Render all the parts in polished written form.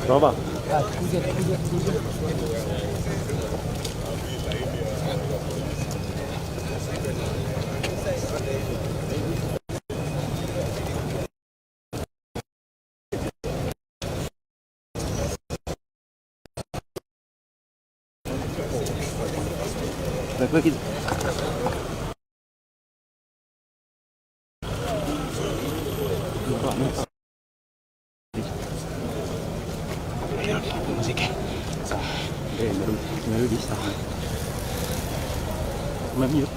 Toma. Aqui. Merudi sana. Umemute.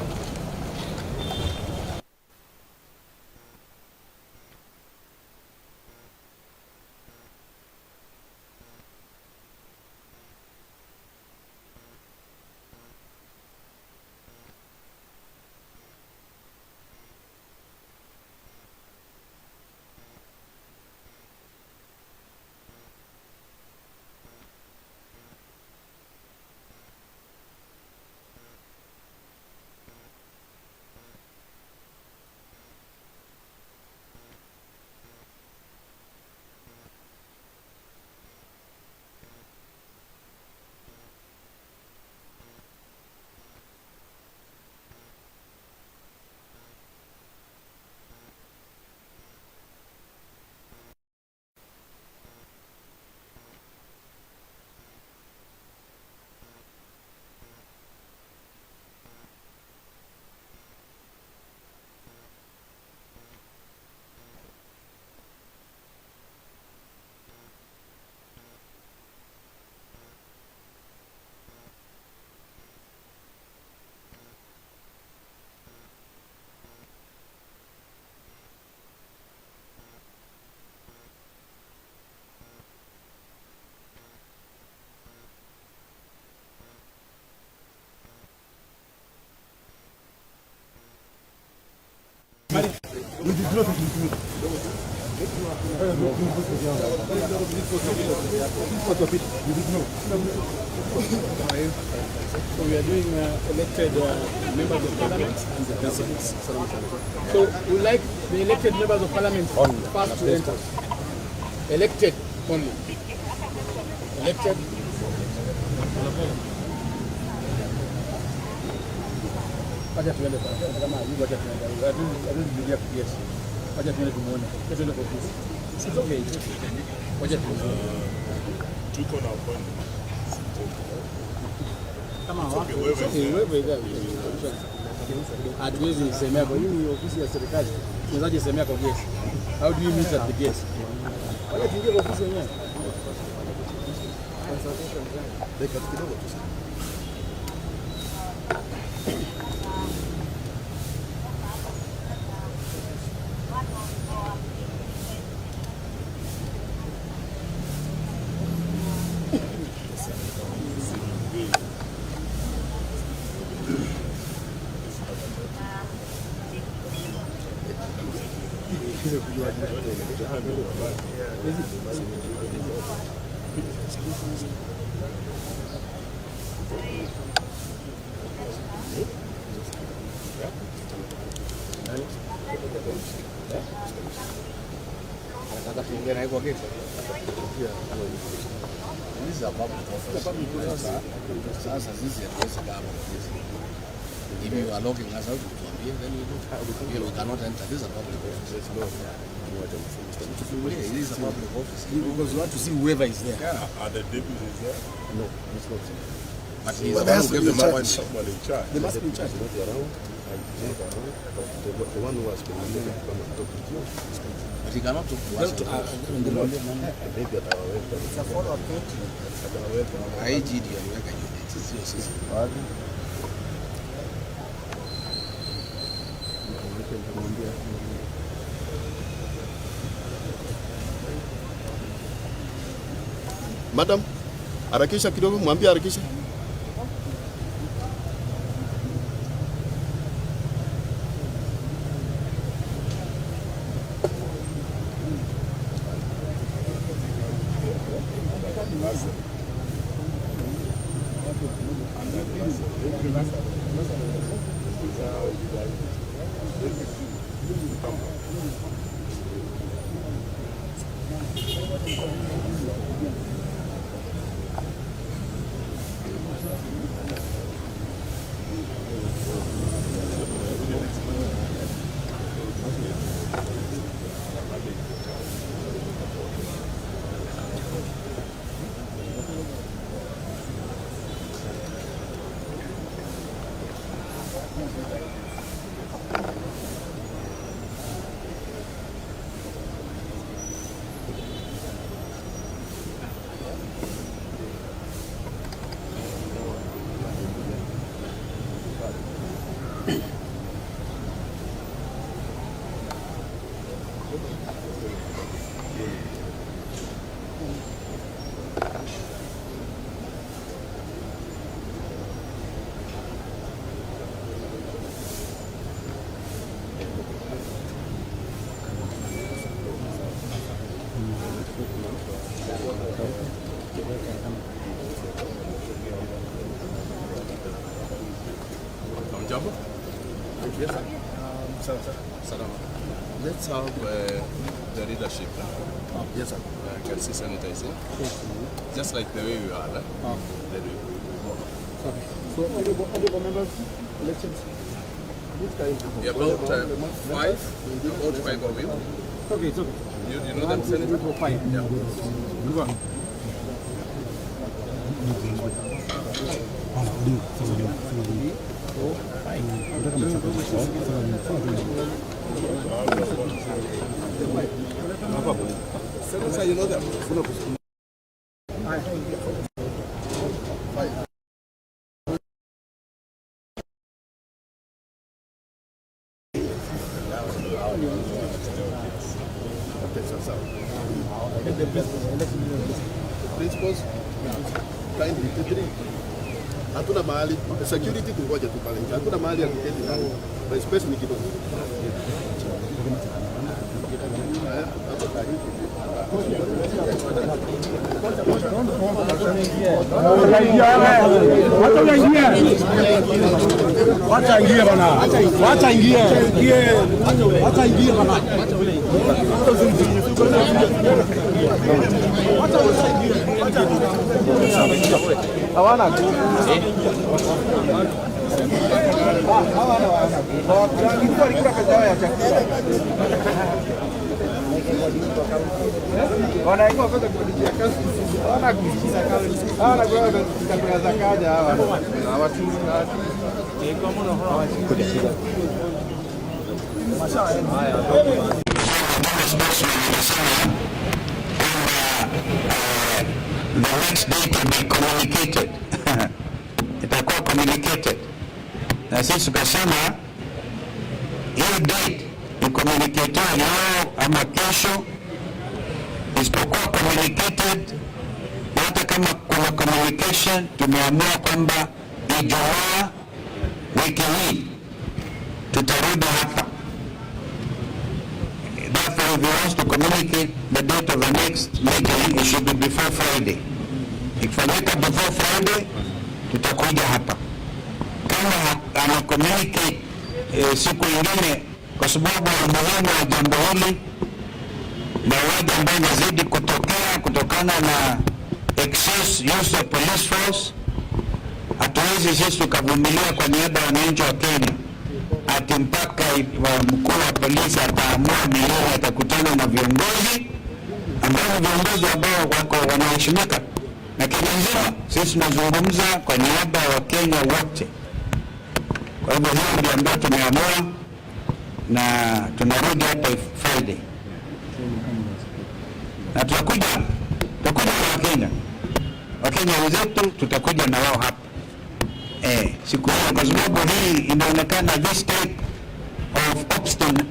So we are doing elected members of parliament and the presidents. So we like the elected members of parliament first to enter. Elected only. Elected. Wacha tuende kama hivi, wacha tuende. Hatuwezi kurudia PS. Wacha tuende tumuone. Tuende kwa ofisi. It's okay. Wacha tuende. Tuko na appointment. Kama wako wewe hatuwezi semea kwa nini ofisi ya serikali tunazaje semea kwa gesi? How do you meet at the gate? Wala tuingie kwa ofisi yenyewe. Dakika kidogo tu. If you are locking us out, then we cannot enter. This is a public office. It is a public office. Because you want to see whoever is there. Yeah. Are the deputies there? No, it's not. But he's the one who gave them someone in charge. They must be in charge. The one who has been able to come and talk to you. But he cannot talk to us. It's a follow-up. IGD aliweka unit. Sio sisi. Madam, harakisha kidogo, mwambie harakisha. Jambo? Yes, sir. Let's have the leadership. Yes, sir. Can see sanitizing. Just like the way we are. Then we go. So, honorable members, elections. Yeah, about 5 of you. Okay, it's okay. You know them, Senator? 5. Yeah. Go on. Senator, you know them. Principals, kind 53. Hatuna mahali security tungoja tu pale. Hatuna mahali ya kuketi ndani. But space ni kidogo. Wacha ingie bana. Wacha ingie. Wacha ingie bana. Hawana nguvu. Hawana. Walikuwa kazi yao ya chakula. Wanaikuwa pesa kulikia kazi. Hawana kusikiza kazi. Hawana kwa chakula za kaja hawa. Hawachungi kazi. Kwa mbona hawachungi. Haya. The next date will be communicated. Itakuwa communicated. Na sisi tukasema hiyo date icommunicatiwa leo ama kesho, isipokuwa communicated. Hata kama kuna communication, tumeamua kwamba Ijumaa wiki hii tutarudi hapa. Therefore if he wants to communicate the date of the next meeting, it should be before Friday. Ikifanyika before Friday, tutakuja hapa. Kama ana communicate siku ingine, kwa sababu umuhimu wa jambo hili, mauaji ambayo yanazidi kutokana na excess use of police force, hatuwezi sisi tukavumilia kwa niaba ya wananchi wa Kenya ati mpaka mkuu wa polisi ataamua milele atakutana na viongozi ambao wako wanaheshimika na Kenya nzima. Sisi tunazungumza kwa niaba ya Wakenya wote. Kwa hivyo hiyo ndio ambayo tumeamua, na tunarudi hapa Friday. Na tutakuja na Wakenya wenzetu, tutakuja na wao hapa. Siku hiyo, kwa sababu hii inaonekana this type of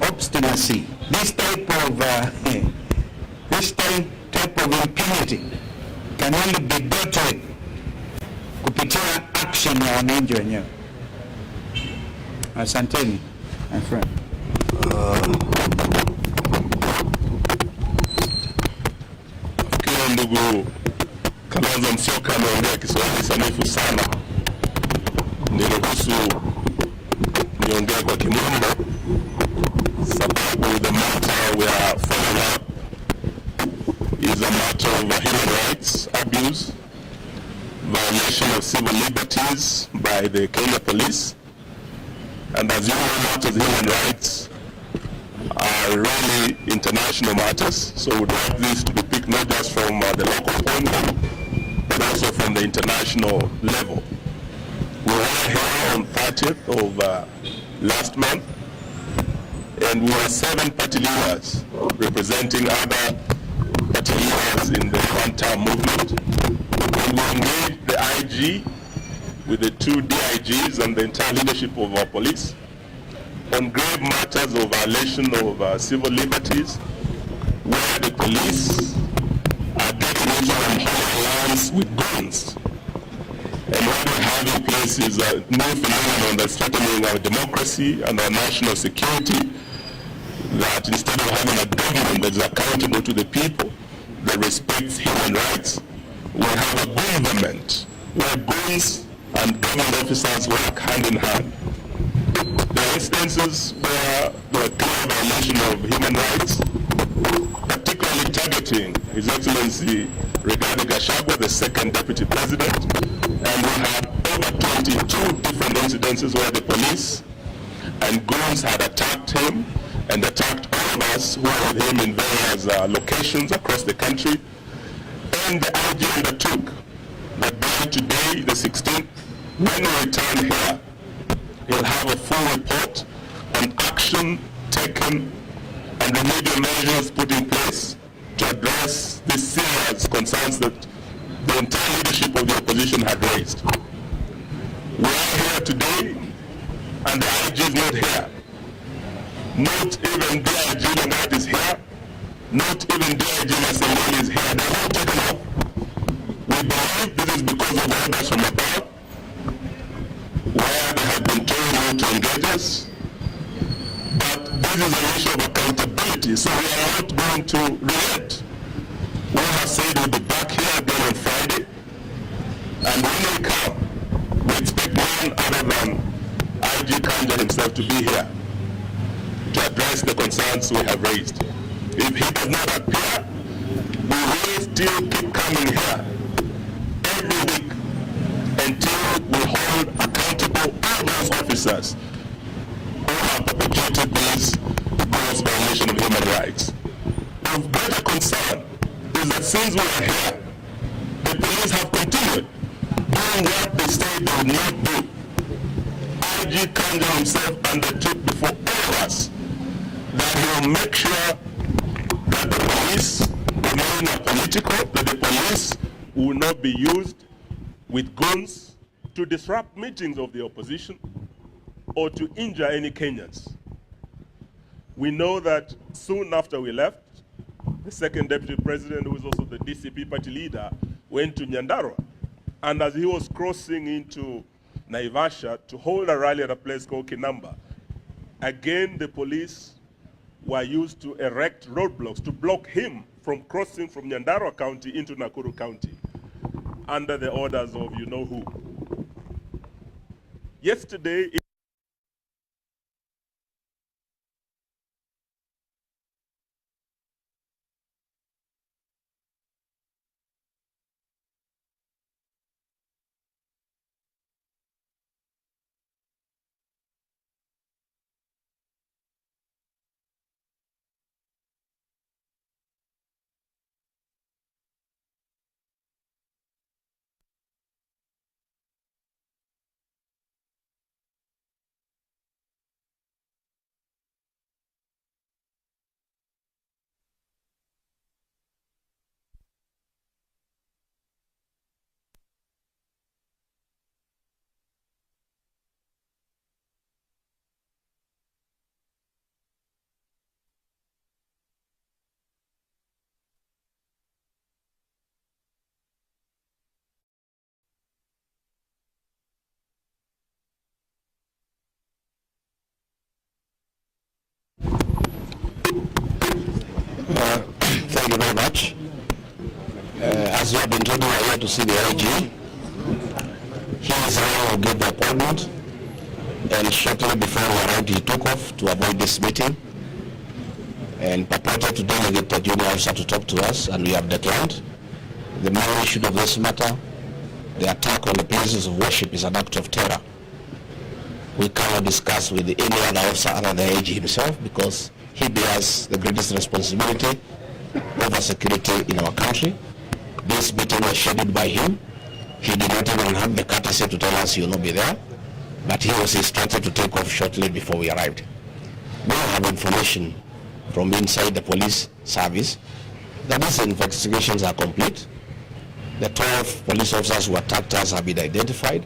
obstinacy, this type of impunity can only be dealt with kupitia action ya wananchi wenyewe. Asanteni, my friend. Kila ndugu Kalonzo Musyoka ameongea Kiswahili sanifu sana. Niruhusu niongee kwa Kimombo sababu the matter we are following up is a matter of human rights abuse, violation of civil liberties by the Kenya police, and as you know, matters of human rights are really international matters, so we would like this to be picked not just from the local point, but also from the international level. We were here on 30th of last month, and we were 7 party leaders representing other party leaders in the one-term movement. And we engaged the IG with the 2 DIGs and the entire leadership of our police on grave matters of violation of civil liberties, where the police are getting into unholy lands with guns. And what we have in place is a new phenomenon that's threatening our democracy and our national security, that instead of having a government that is accountable to the people, that respects human rights, we have a government where goons and government officers work hand in hand. There are instances where there are clear violation of human rights, particularly targeting His Excellency Rigathi Gachagua, the second Deputy President, and we had over 22 different incidences where the police and goons had attacked him and attacked all of us who were with him in various locations across the country. And the IG undertook that by today, the 16th, when we return here, he'll have a full report on action taken and remedial measures put in place to address the serious concerns that the entire leadership of the opposition had raised. We are here today, and the IG is not here. Not even DIG Langat is here. Not even DIG Masemani is here. They're not taken up. We believe this is because of orders from above, where they have been told not to engage us. But this is an issue of accountability, so we are not going to relent. We have said we'll be back here again on Friday, and when we come, we expect none other than IG Kanja himself to be here to address the concerns we have raised. If he does not appear, we will still keep coming here every week until we hold accountable all those officers who have perpetrated this gross violation of human rights. Of greater concern is that since we are here, the police have continued doing what they said they would not do. IG Kanja himself undertook before all of us that he will make sure that the police remain apolitical, that the police will not be used with guns to disrupt meetings of the opposition or to injure any Kenyans. We know that soon after we left, the second Deputy President, who is also the DCP party leader, went to Nyandarua. And as he was crossing into Naivasha to hold a rally at a place called Kinamba, again the police were used to erect roadblocks to block him from crossing from Nyandarua County into Nakuru County under the orders of you know who. Yesterday, Thank you very much. As you have been told, we are here to see the IG. He is now who gave the appointment, and shortly before we arrived, he took off to avoid this meeting and purported to delegate the junior officer to talk to us, and we have declined. The main issue of this matter, the attack on the places of worship, is an act of terror. We cannot discuss with any other officer other than the IG himself, because he bears the greatest responsibility over security in our country. This meeting was scheduled by him. He did not even have the courtesy to tell us he will not be there, but he was instructed to take off shortly before we arrived. We have information from inside the police service that these investigations are complete. The 12 police officers who attacked us have been identified.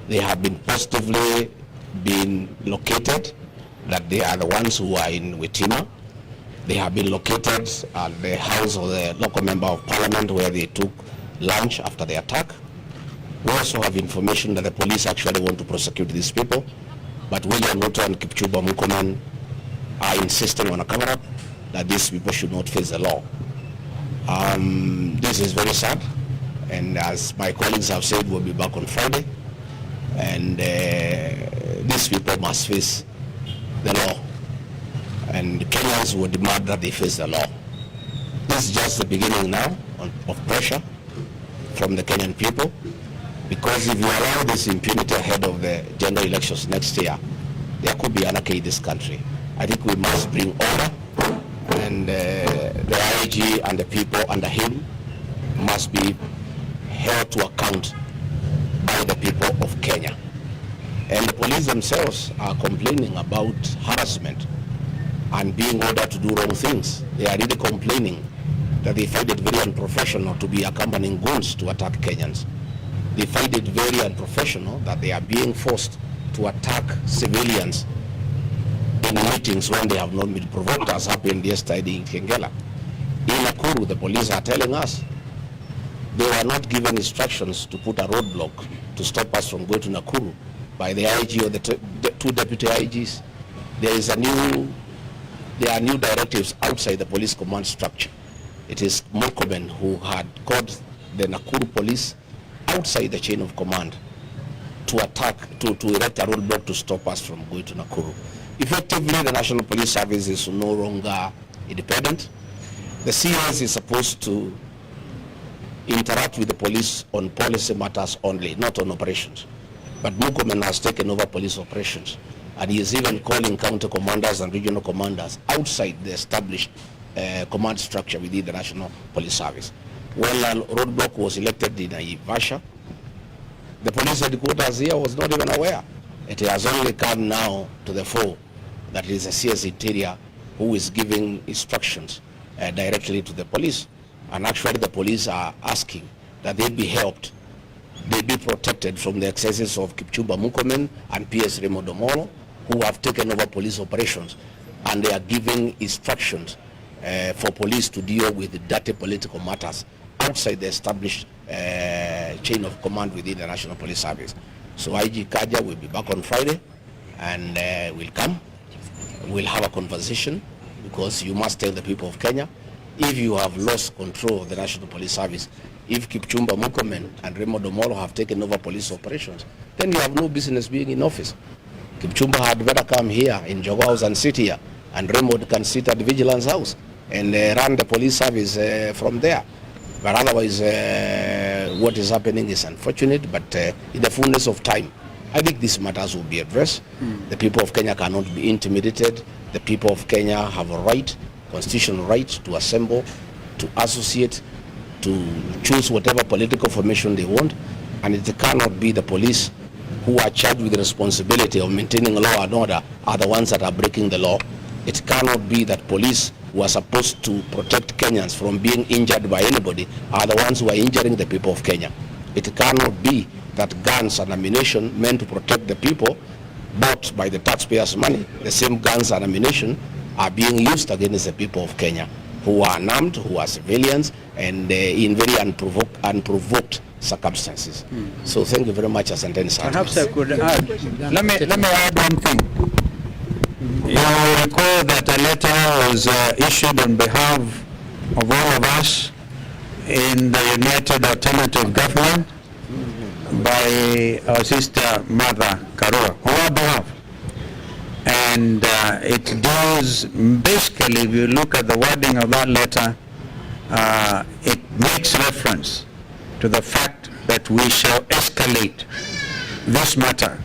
They have been positively been located, that they are the ones who are in Witima. They have been located at the house of the local member of parliament where they took lunch after the attack. We also have information that the police actually want to prosecute these people, but William Ruto and Kipchumba Murkomen are insisting on a cover-up that these people should not face the law. This is very sad, and as my colleagues have said, we'll be back on Friday, and these people must face the law, and Kenyans will demand that they face the law. This is just the beginning now of pressure from the Kenyan people, because if you allow this impunity ahead of the general elections next year, there could be anarchy in this country. I think we must bring order, and the IG and the people under him must be held to account by the people of Kenya. And the police themselves are complaining about harassment and being ordered to do wrong things. They are really complaining that they find it very unprofessional to be accompanying goons to attack Kenyans. They find it very unprofessional that they are being forced to attack civilians in meetings when they have not been provoked, as happened yesterday in Kengela. In Nakuru, the police are telling us they were not given instructions to put a roadblock to stop us from going to Nakuru by the IG or the two deputy IGs. There are new directives outside the police command structure. It is Murkomen who had called the Nakuru police outside the chain of command to attack, to erect a roadblock to stop us from going to Nakuru. Effectively, the National Police Service is no longer independent. The CS is supposed to interact with the police on policy matters only, not on operations. But Murkomen has taken over police operations, and he is even calling county commanders and regional commanders outside the established command structure within the National Police Service. When a roadblock was elected in Naivasha, the police headquarters here was not even aware. It has only come now to the fore that it is a CS Interior who is giving instructions directly to the police. And actually the police are asking that they be helped, they be protected from the excesses of Kipchumba Murkomen and PS Remodomolo, who have taken over police operations, and they are giving instructions for police to deal with dirty political matters outside the established chain of command within the National Police Service. So IG Kaja will be back on Friday, and we'll come. We'll have a conversation because you must tell the people of Kenya, if you have lost control of the National Police Service, if Kipchumba Murkomen and Remo Domolo have taken over police operations, then you have no business being in office. Kipchumba had better come here in Jogo House and sit here, and Remo can sit at the Vigilance House and run the police service from there. But otherwise, what is happening is unfortunate, but in the fullness of time, I think these matters will be addressed. The people of Kenya cannot be intimidated. The people of Kenya have a right, constitutional right, to assemble, to associate, to choose whatever political formation they want, and it cannot be the police who are charged with the responsibility of maintaining law and order are the ones that are breaking the law. It cannot be that police who are supposed to protect Kenyans from being injured by anybody are the ones who are injuring the people of Kenya. It cannot be that guns and ammunition meant to protect the people, bought by the taxpayers' money, the same guns and ammunition are being used against the people of Kenya, who are unarmed, who are civilians, and in very unprovoked circumstances. So thank you very much, Asante. Perhaps I could add, let me add one thing. You recall that a letter was issued on behalf of all of us in the United Alternative Government by our sister mother Karua, on our behalf. And it does, basically, if you look at the wording of that letter, it makes reference to the fact that we shall escalate this matter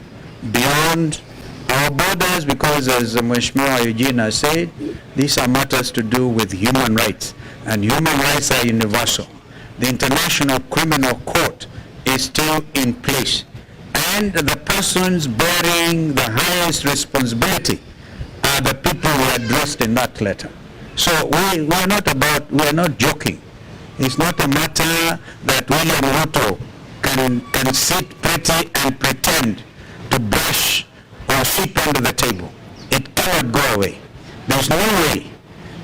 beyond our borders, because as Mheshimiwa Eugene said, these are matters to do with human rights, and human rights are universal. The International Criminal Court is still in place, and the persons bearing the highest responsibility are the people who are addressed in that letter. So we're not joking. It's not a matter that William Ruto can sit pretty and pretend to brush or sweep under the table. It cannot go away. There's no way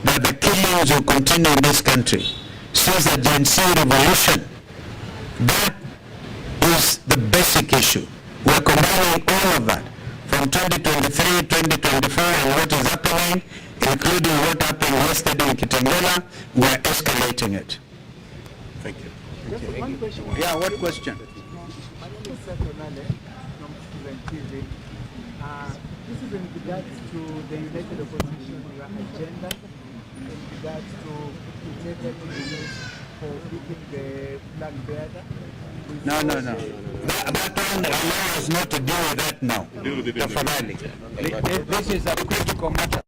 that the killings will continue in this country since the Gen Z revolution. That is the basic issue. We're combining all of that from 2023, 2024, and what is happening, including what happened yesterday in Kitengela. We're escalating it. Thank you. One question. Yeah, what question? My name is Seth Onale from Student TV. This is in regards to the United Opposition agenda, in regards to integrated release for picking the flag bearer. No. That one allows not to deal with that now. Tafadhali. This is a critical matter.